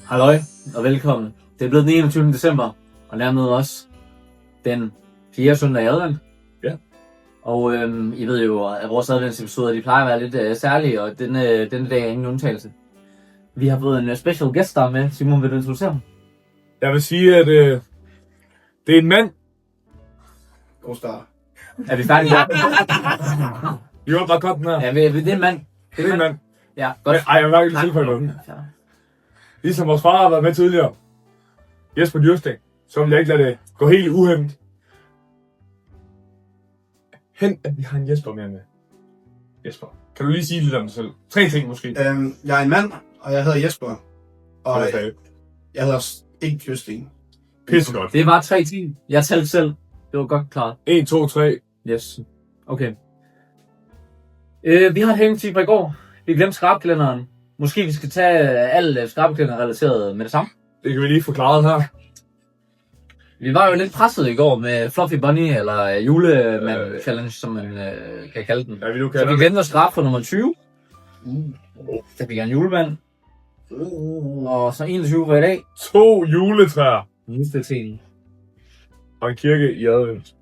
Halløj og velkommen. Det er blevet den 21. december, og dermed også den 4. søndag i advent. Ja. Og I ved jo, at vores adventsepisoder, de plejer at være lidt særlige, og denne dag er ingen undtagelse. Vi har fået en special guest der med. Simon, vil du introducere ham? Jeg vil sige, at det er en mand. God start. Er vi færdige der? Vi var bare godt den her. Ja, det er en mand. Det er en mand. Ja, godt. Ej, jeg vil ikke tilføje noget. Ligesom vores far har været med tidligere. Jesper Dyrsten. Så vil jeg ikke lade det gå helt uhæmmet. Hen, at vi har en Jesper mere med. Jesper, kan du lige sige lidt om dig selv? 3 ting måske. Jeg er en mand, og jeg hedder Jesper. Og Okay. jeg hedder ikke Dyrsten. Pissegodt. Det var 3 ting. Jeg talte selv. Det var godt klart. 1, 2, 3. Yes. Okay. Vi har et hængetip fra i går. Vi glemte skrabkalenderen. Måske vi skal tage alt skrabkalender-relateret med det samme. Det kan vi lige forklare her. Vi var jo lidt presset i går med Fluffy Bunny, eller julemand challenge, som man kan kalde den. Ja, vi nu Så kan vi glemte at skrabe for nummer 20. Der fik jeg en julemand. Og så 21 for i dag. 2 juletræer. Næste ting. Og en kirke i advent.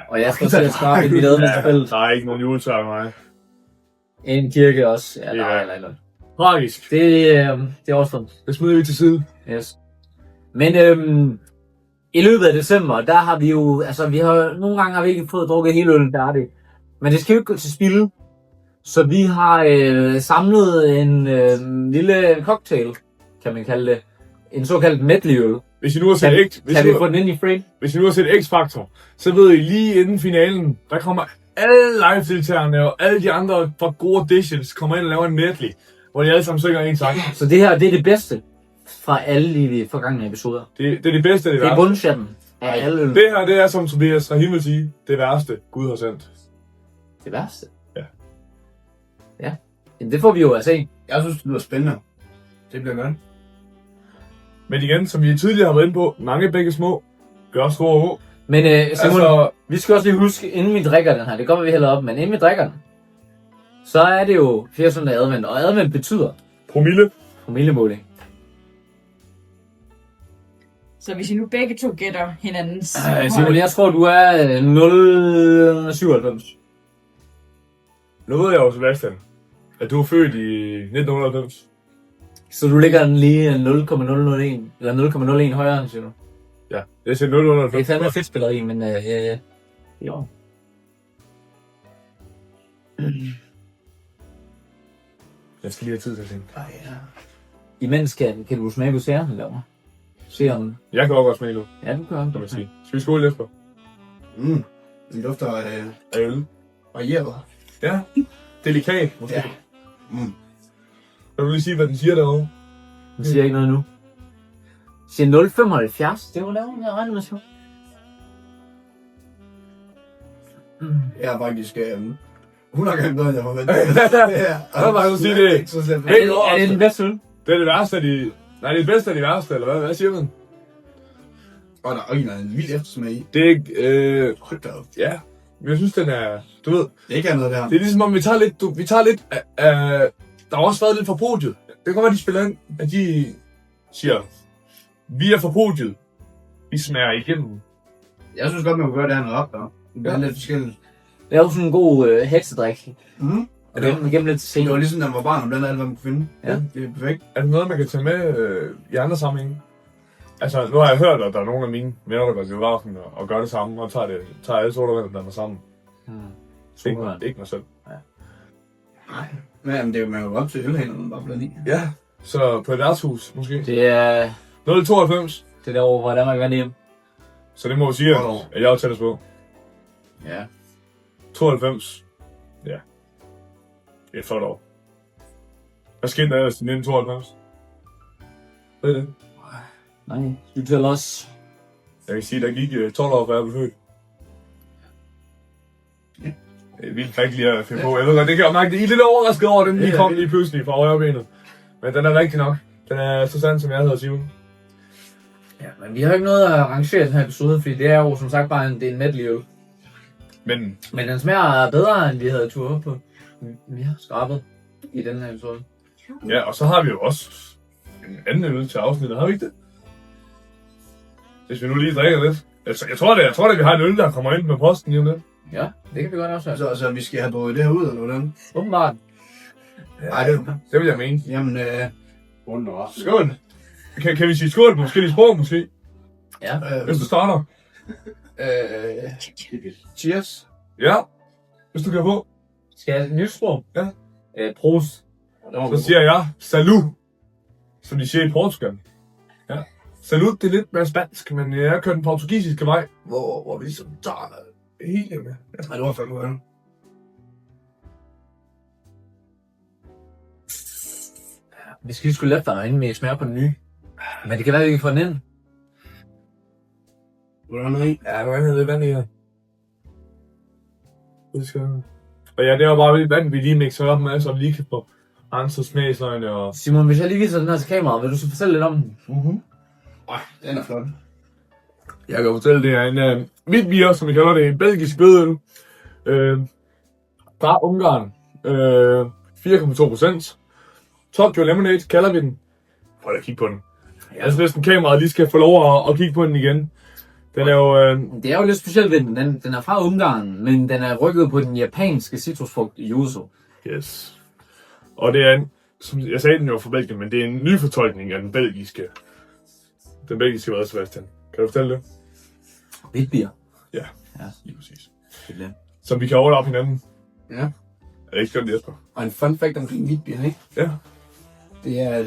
Og jeg skal til at skrabe i mit adventsfelt. Der er ikke nogen juletræer med mig. En kirke også. Ja, Ja. eller. Tragisk. Det er også sådan. Det smider vi til side. Yes. Men i løbet af december, der har vi jo, altså nogle gange har vi ikke fået drukket hele øllen færdig. Men det skal jo ikke gå til spilde. Så vi har samlet en lille cocktail, kan man kalde det. En såkaldt medley-øl. Hvis I nu har set Kan vi få den ind i frame? Hvis I nu har set X-Factor, så ved I lige inden finalen, der kommer alle live-deltagerne og alle de andre fra gode auditions kommer ind og laver en medley, hvor de alle sammen synger en sang. Så det her, det er det bedste fra alle de forgangne episoder. Det er det bedste af det Det er værste. bundschatten af alle øl. Det her, det er som Tobias Rahim vil sige, det værste Gud har sendt. Det værste? Ja. Ja. Jamen, det får vi jo at se. Jeg synes, det lyder spændende. Det bliver godt. Men igen, som vi tidligere har været inde på, mange begge små gør store håb. Men Simon, Altså, vi skal også lige huske, inden vi drikker den her, det går vi hælder op, men inden vi drikker den, så er det jo 4. søndag advent, og advent betyder promillemåling. Så hvis I nu begge to gætter hinandens Simon, jeg tror, du er 0,97. nu ved jeg jo, Sebastian, at du er født i 1990. Så du ligger den lige 0,001, eller 0,01 højere, siger du. Ja, jeg siger 0,90. Det er fandme fedt spilleri, men jo. Jeg skal lige have tid til at tænke. Imens kan du smage på særen, eller hvad? Se om... Jeg kan også godt smage nu, Ja, du kan kan man sige. Skal vi skåle, Jesper? Den dufter Af øl. varieret. Ja, delikat måske. Ja. Kan du lige sige, hvad den siger derovre? Den siger ikke noget nu. Den siger 0,75. Det var lavt, jeg regner med så. Jeg er faktisk 100 gange bedre, end jeg forventede. Ja. Hvad var det, du siger det? Ikke så slemt. Er det den bedste øl? Det er det værste af de... Nej, det er det bedste af de værste, eller hvad? Hvad siger man? Og der er en vild eftersmag i. Det er ikke... Hold da op. Ja. Men jeg synes, den er... Du ved, Det er ikke andet der. det er ligesom om, vi tager lidt af... Der har også været lidt for podiet. Det kan godt være, de spiller ind, at de siger... Vi er for podiet. Vi smager igennem. Jeg synes godt, man kunne gøre det andet op, der. Det er lidt forskelligt. Det er jo sådan en god heksedrik. Mhm. Og det er gennem lidt til Det var senere. ligesom, da man var barn, og blandt alt, hvad man kunne finde. Ja. Det er perfekt. Er det noget, man kan tage med i andre sammenhænge? Altså, nu har jeg hørt, at der er nogle af mine venner, der går til biografen og gør det samme, og tager alle sodavand og blander sammen. Ikke mig selv. Nej. Men det er jo, man jo op til ølhænderne, bare blandt i. Ja, så på et værtshus måske. Det er 0,92. det derovre, hvor Danmark vandt hjem. Så det må jo sige, Godt år. at jeg er tættest på. Ja. 92. Ja. Det er et flot år. Hvad skete der ellers i 1992? Hvad er det? Nej, du tæller også. Jeg kan sige, der gik 12 år, før jeg blev født. Ja. Det er vildt rigtig lige at finde på. Jeg ved godt, det kan jeg mærke, I er lidt overrasket over, den lige kom lige pludselig fra højre benet. Men den er rigtig nok. Den er så sand, som jeg hedder Simon. Ja, men vi har jo ikke noget at arrangere den her episode, fordi det er jo som sagt bare det er en medley-øl. Men Men den smager bedre, end vi havde tur på. Vi har skrabet i den her episode. Ja, og så har vi jo også en anden øl til afsnittet, har vi ikke det? Hvis vi nu lige drikker lidt. Jeg tror det, vi har en øl, der kommer ind med posten lige om lidt. Ja, det kan vi godt også have. Så vi skal have drukket det her ud, eller hvordan? Åbenbart. Nej, Det vil jeg mene. Jamen, Skål! Kan vi sige skål på forskellige sprog, måske? Ja. Hvis du starter. Cheers. Ja. Hvis du kan på. Skal jeg have et nyt sprog? Ja. Prost. Så siger jeg salut. Som de siger i Portugal. Ja. Salut, det er lidt mere spansk, men jeg kører den portugisiske vej. Hvor vi ligesom tager hele med. Nej, det var fandme godt. Vi skal lige skulle lade dig inden vi smager på den nye. Men det kan være, at vi kan få den ind. Hvordan er I? Ja, hvordan er det vand i her? Og ja, det var bare lidt vand, vi lige mixer op med, så vi lige kan få andre smagsløgne og... Simon, hvis jeg lige viser den her til kameraet, vil du så fortælle lidt om den? Den er flot. Jeg kan fortælle, det er en Witbier, som vi kalder det, en belgisk bødøl. Fra Ungarn. 4,2%. Tokyo Lemonade kalder vi den. Prøv at kigge på den. Jeg synes næsten kameraet lige skal få lov at kigge på den igen. Den er jo... Det er jo lidt specielt ved den. Den er fra Ungarn, men den er rykket på den japanske citrusfrugt yuzu. Yes. Og det er en, som jeg sagde, den jo fra Belgien, men det er en ny fortolkning af den belgiske Red Sebastian. Kan du fortælle det? Witbier. Ja, Ja. lige præcis. Det er det. Som vi kan overlappe hinanden. Ja. Er det ikke skønt, Jesper? Og en fun fact omkring Witbier, ikke? Ja. Det er, at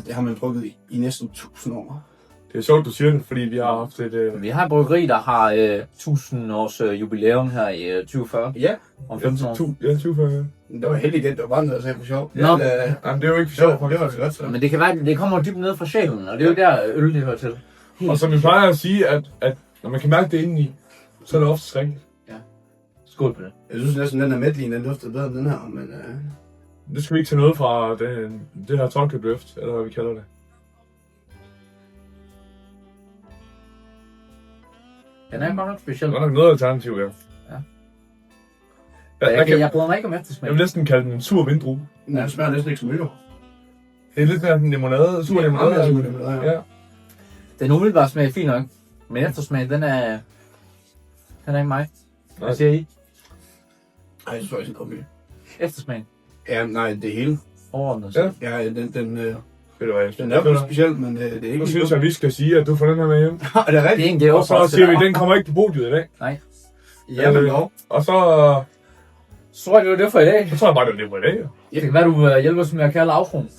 det har man drukket i næsten 1000 år. Det er sjovt, du siger det, fordi vi har haft et... Vi har et bryggeri, der har 1000 års jubilæum her i 2040. Ja. Om 15 år. Ja, 2040. Det var heldigt, det var bare noget, der sagde for sjov. Nå. Jamen, det er jo ikke for Det sjovt, var faktisk. det godt, så. Men det kan være, det kommer dybt ned fra sjælen, og det er jo der øl, det hører til. Og som vi plejer at sige, at når man kan mærke det indeni, så er det ofte rigtigt. Skål på det. Jeg synes næsten, den her Medlin, den duftede bedre end den her, men... Det skal vi ikke tage noget fra det her Tokyo Drift, eller hvad vi kalder det. Den er godt nok speciel. Der er nok noget alternativ, ja. Jeg bryder mig ikke om Jeg eftersmag. vil næsten kalde den en sur vindrue. Den smager næsten ikke som øl. Det er lidt mere en limonade, sur limonade. Ja. Den umiddelbare smag er fin nok, men eftersmag, den er ikke mig. Hvad siger I? Ej, jeg synes faktisk, den kom i. Eftersmag. Ja, nej, det hele. Overordnet. Ja. Ja, den Ved du hvad, er jo specielt, men det er ikke... Nu synes jeg, vi skal sige, at du får den her med hjem. Er det Det er rigtigt? en gave Og så siger vi, at den kommer ikke på podiet i dag. Ja, men lov. Og så Så er det jo det for i dag. tror jeg bare, det var det på i dag. Ja. Det kan være, du hjælper os med at kalde aftroen.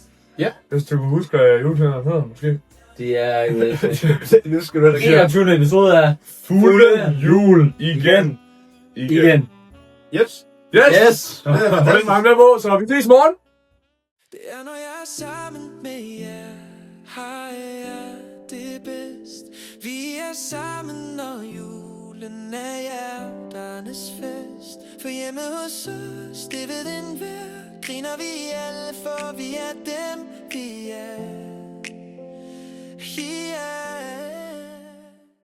Hvis du kan huske, hvad juletræner hedder, måske. Det er Nu skal du da 21. episode af Fulde jul igen. Igen. Yes. Yes! Og den var med på, så vi ses i morgen. Det er når jeg er sammen med jer, har jeg det bedst. Vi er sammen, når julen er hjerternes fest. For hjemme hos os, det ved enhver, griner vi alle, for vi er dem, vi er. Yeah.